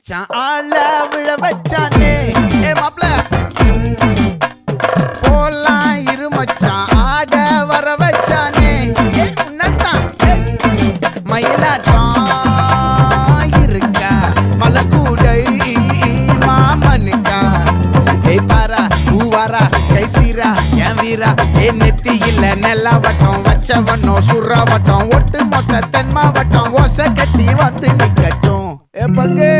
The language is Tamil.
மச்சான் ஆள விழ வச்சானே ஏ மாப்ள போலாம் இரு மச்சான் ஆட வர வச்சானே ஏ உன்னத்தான் மயிலாட்டம் இருக்கா மலக்கூடை மாமனுக்கா ஏய் பாரா பூவாரா கைசீரா என் வீரா ஏ நெத்தி இல்ல நெல்லா வட்டம் வச்சவனோ சுறா வட்டம் ஒட்டு மொத்த தென் மாவட்டம் ஓசை கட்டி வந்து நிக்கட்டும் ஏ பங்கே